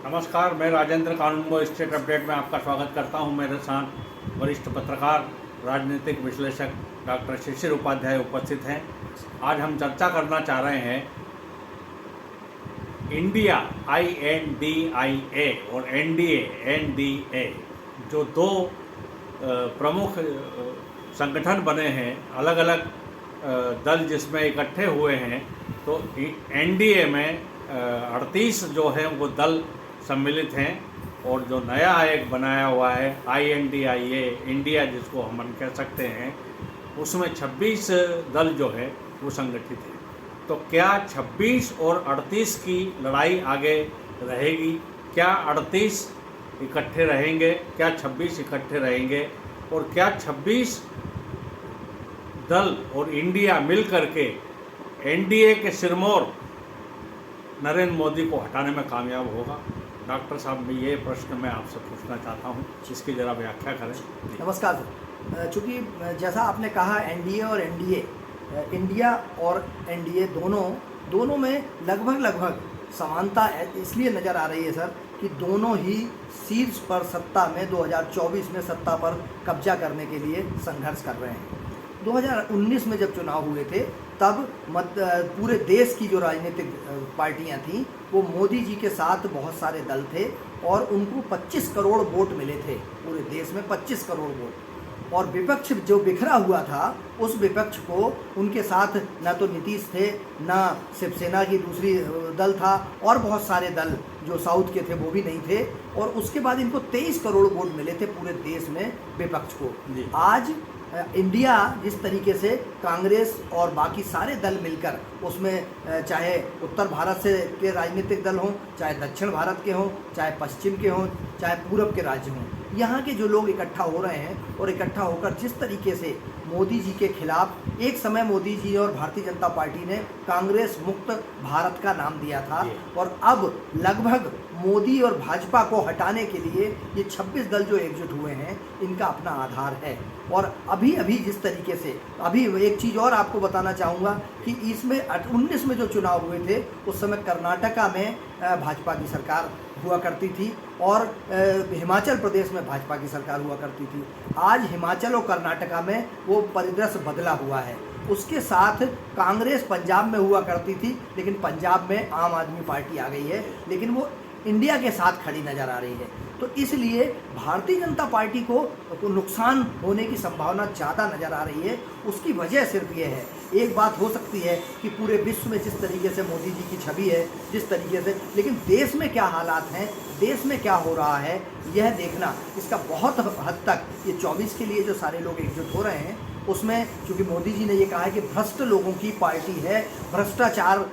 नमस्कार, मैं राजेंद्र कानूनगो state update में आपका स्वागत करता हूं। मेरे साथ वरिष्ठ पत्रकार, राजनीतिक विश्लेषक डॉक्टर शिशिर उपाध्याय उपस्थित हैं। आज हम चर्चा करना चाह रहे हैं इंडिया INDIA और NDA जो दो प्रमुख संगठन बने हैं, अलग अलग दल जिसमें इकट्ठे हुए हैं। तो NDA में 38 जो है वो दल सम्मिलित हैं और जो नया एक बनाया हुआ है INDIA इंडिया जिसको हम कह सकते हैं, उसमें 26 दल जो है वो संगठित है। तो क्या 26 और 38 की लड़ाई आगे रहेगी? क्या 38 इकट्ठे रहेंगे? क्या 26 इकट्ठे रहेंगे? और क्या 26 दल और इंडिया मिल करके NDA के सिरमौर नरेंद्र मोदी को हटाने में कामयाब होगा? डॉक्टर साहब, ये प्रश्न मैं आपसे पूछना चाहता हूँ, इसकी ज़रा व्याख्या करें। नमस्कार सर। चूँकि जैसा आपने कहा NDA और NDA, इंडिया और NDA दोनों में लगभग समानता इसलिए नज़र आ रही है सर कि दोनों ही शीर्ष पर सत्ता में 2024 में सत्ता पर कब्जा करने के लिए संघर्ष कर रहे हैं। 2019 में जब चुनाव हुए थे तब पूरे देश की जो राजनीतिक पार्टियां थीं वो मोदी जी के साथ बहुत सारे दल थे और उनको 25 करोड़ वोट मिले थे, पूरे देश में 25 करोड़ वोट। और विपक्ष जो बिखरा हुआ था, उस विपक्ष को उनके साथ न तो नीतीश थे, न शिवसेना की दूसरी दल था, और बहुत सारे दल जो साउथ के थे वो भी नहीं थे। और उसके बाद इनको 23 करोड़ वोट मिले थे पूरे देश में विपक्ष को। आज इंडिया जिस तरीके से कांग्रेस और बाकी सारे दल मिलकर, उसमें चाहे उत्तर भारत से के राजनीतिक दल हों, चाहे दक्षिण भारत के हों, चाहे पश्चिम के हों, चाहे पूरब के राज्य हों, यहाँ के जो लोग इकट्ठा हो रहे हैं और इकट्ठा होकर जिस तरीके से मोदी जी के खिलाफ, एक समय मोदी जी और भारतीय जनता पार्टी ने कांग्रेस मुक्त भारत का नाम दिया था, और अब लगभग मोदी और भाजपा को हटाने के लिए ये 26 दल जो एकजुट हुए हैं, इनका अपना आधार है। और अभी जिस तरीके से, अभी एक चीज़ और आपको बताना चाहूँगा कि इसमें 19 में जो चुनाव हुए थे उस समय कर्नाटका में भाजपा की सरकार हुआ करती थी और हिमाचल प्रदेश में भाजपा की सरकार हुआ करती थी। आज हिमाचल और कर्नाटका में वो परिदृश्य बदला हुआ है। उसके साथ कांग्रेस पंजाब में हुआ करती थी, लेकिन पंजाब में आम आदमी पार्टी आ गई है, लेकिन वो इंडिया के साथ खड़ी नज़र आ रही है। तो इसलिए भारतीय जनता पार्टी को नुकसान होने की संभावना ज़्यादा नज़र आ रही है। उसकी वजह सिर्फ ये है, एक बात हो सकती है कि पूरे विश्व में जिस तरीके से मोदी जी की छवि है, जिस तरीके से, लेकिन देश में क्या हालात हैं, देश में क्या हो रहा है, यह देखना, इसका बहुत हद तक ये 24 के लिए जो सारे लोग एकजुट हो रहे हैं, उसमें चूँकि मोदी जी ने ये कहा है कि भ्रष्ट लोगों की पार्टी है, भ्रष्टाचार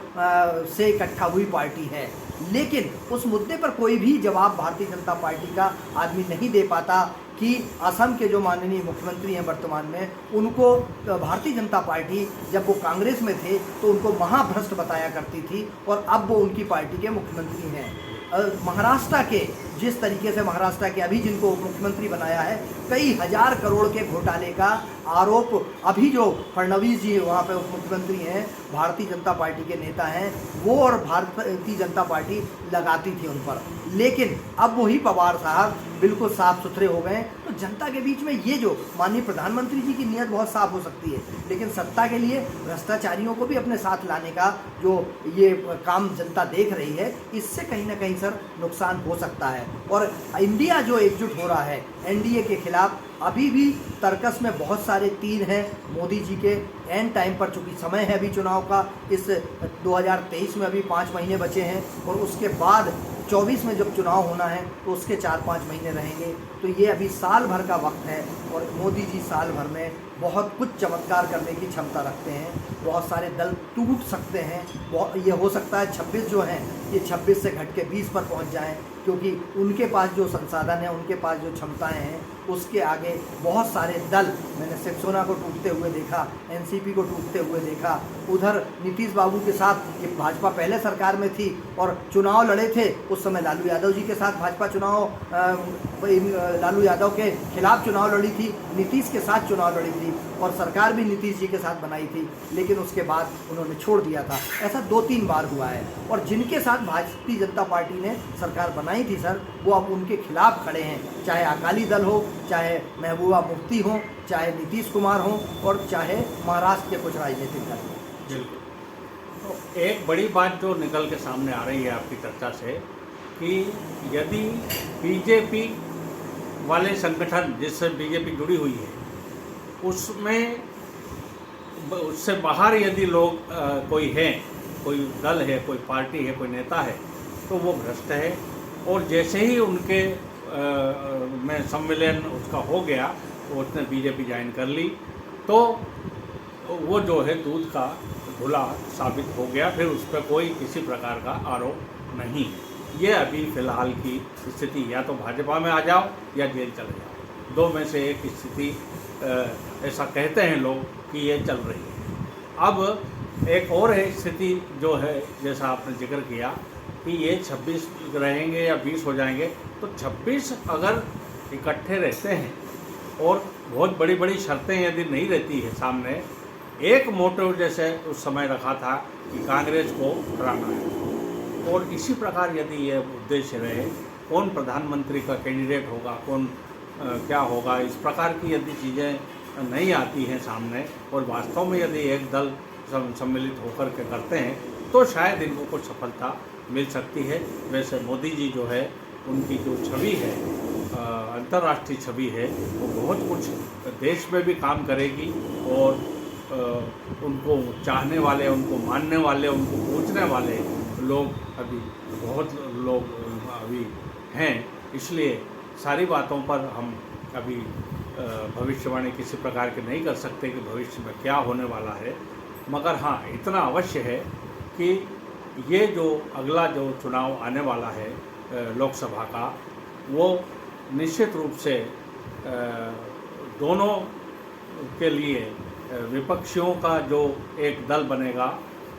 से इकट्ठा हुई पार्टी है, लेकिन उस मुद्दे पर कोई भी जवाब भारतीय जनता पार्टी का आदमी नहीं दे पाता कि असम के जो माननीय मुख्यमंत्री हैं वर्तमान में, उनको भारतीय जनता पार्टी जब वो कांग्रेस में थे तो उनको महाभ्रष्ट बताया करती थी, और अब वो उनकी पार्टी के मुख्यमंत्री हैं। महाराष्ट्र के जिस तरीके से महाराष्ट्र के अभी जिनको मुख्यमंत्री बनाया है, कई हजार करोड़ के घोटाले का आरोप अभी जो फडणवीस जी वहाँ पे उप मुख्यमंत्री हैं, भारतीय जनता पार्टी के नेता हैं, वो और भारतीय जनता पार्टी लगाती थी उन पर। लेकिन अब वही पवार साहब बिल्कुल साफ सुथरे हो गए। तो जनता के बीच में ये जो माननीय प्रधानमंत्री जी की नीयत बहुत साफ हो सकती है, लेकिन सत्ता के लिए भ्रष्टाचारियों को भी अपने साथ लाने का जो ये काम जनता देख रही है, इससे कहीं ना कहीं सर नुकसान हो सकता है। और इंडिया जो एकजुट हो रहा है NDA के खिलाफ, अभी भी तर्कस में बहुत सारे तीर हैं मोदी जी के। एन टाइम पर, चूँकि समय है अभी चुनाव का, इस 2023 में अभी 5 महीने बचे हैं, और उसके बाद 24 में जब चुनाव होना है तो उसके 4-5 महीने रहेंगे। तो ये अभी साल भर का वक्त है, और मोदी जी साल भर में बहुत कुछ चमत्कार करने की क्षमता रखते हैं। बहुत सारे दल टूट सकते हैं, ये हो सकता है 26 जो हैं ये 26 से घट के 20 पर पहुंच जाएं, क्योंकि उनके पास जो संसाधन है, उनके पास जो क्षमताएं हैं, उसके आगे बहुत सारे दल, मैंने शिवसेना को टूटते हुए देखा, NCP को टूटते हुए देखा, उधर नीतीश बाबू के साथ ये भाजपा पहले सरकार में थी और चुनाव लड़े थे, उस समय लालू यादव जी के साथ भाजपा लालू यादव के खिलाफ चुनाव लड़ी थी। थी, नीतीश के साथ चुनाव लड़ी थी और सरकार भी नीतीश जी के साथ बनाई थी, लेकिन उसके बाद उन्होंने छोड़ दिया था। ऐसा 2-3 बार हुआ है। और जिनके साथ भारतीय जनता पार्टी ने सरकार बनाई थी सर, वो अब उनके खिलाफ खड़े हैं, चाहे अकाली दल हो, चाहे महबूबा मुफ्ती हो, चाहे नीतीश कुमार हो और चाहे महाराष्ट्र के कुछ राजनीतिक दल हों। बिल्कुल। तो एक बड़ी बात जो निकल के सामने आ रही है आपकी चर्चा से कि यदि बीजेपी वाले संगठन जिससे बीजेपी जुड़ी हुई है उससे बाहर यदि लोग कोई है, कोई दल है, कोई पार्टी है, कोई नेता है, तो वो भ्रष्ट है। और जैसे ही उनके में सम्मेलन उसका हो गया तो उसने बीजेपी ज्वाइन कर ली, तो वो जो है दूध का धुला साबित हो गया, फिर उस पर कोई किसी प्रकार का आरोप नहीं। ये अभी फ़िलहाल की स्थिति, या तो भाजपा में आ जाओ या जेल चले जाओ, दो में से एक स्थिति ऐसा कहते हैं लोग कि ये चल रही है। अब एक और है स्थिति जो है, जैसा आपने जिक्र किया कि ये 26 रहेंगे या 20 हो जाएंगे, तो 26 अगर इकट्ठे रहते हैं और बहुत बड़ी बड़ी शर्तें यदि नहीं रहती है सामने, एक मोटिव जैसे उस समय रखा था कि कांग्रेस को हराना है, और इसी प्रकार यदि ये उद्देश्य रहे, कौन प्रधानमंत्री का कैंडिडेट होगा, कौन क्या होगा, इस प्रकार की यदि चीज़ें नहीं आती हैं सामने और वास्तव में यदि एक दल सम्मिलित होकर के करते हैं, तो शायद इनको कुछ सफलता मिल सकती है। वैसे मोदी जी जो है, उनकी जो छवि है, अंतर्राष्ट्रीय छवि है, वो बहुत कुछ देश में भी काम करेगी और उनको चाहने वाले, उनको मानने वाले, उनको पूछने वाले लोग अभी बहुत लोग अभी हैं। इसलिए सारी बातों पर हम अभी भविष्यवाणी किसी प्रकार की नहीं कर सकते कि भविष्य में क्या होने वाला है, मगर हाँ इतना अवश्य है कि ये जो अगला जो चुनाव आने वाला है लोकसभा का, वो निश्चित रूप से दोनों के लिए, विपक्षियों का जो एक दल बनेगा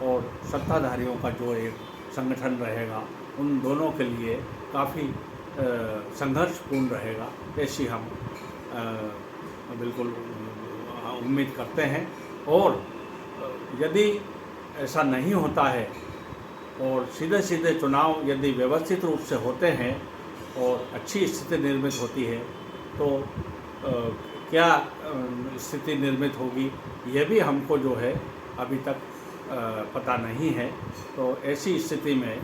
और सत्ताधारियों का जो एक संगठन रहेगा, उन दोनों के लिए काफ़ी संघर्षपूर्ण रहेगा, ऐसी हम बिल्कुल उम्मीद करते हैं। और यदि ऐसा नहीं होता है और सीधे सीधे चुनाव यदि व्यवस्थित रूप से होते हैं और अच्छी स्थिति निर्मित होती है, तो क्या स्थिति निर्मित होगी ये भी हमको जो है अभी तक पता नहीं है। तो ऐसी स्थिति में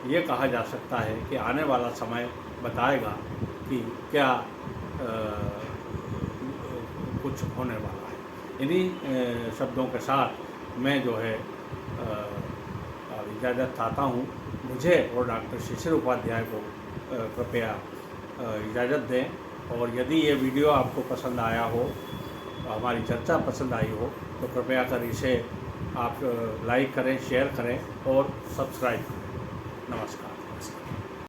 ये कहा जा सकता है कि आने वाला समय बताएगा कि क्या कुछ होने वाला है। इन्हीं शब्दों के साथ मैं जो है इजाज़त चाहता हूँ। मुझे और डॉक्टर शिशिर उपाध्याय को कृपया इजाज़त दें, और यदि ये वीडियो आपको पसंद आया हो, हमारी चर्चा पसंद आई हो, तो कृपया कर इसे आप लाइक करें, शेयर करें और सब्सक्राइब करें। नमस्कार।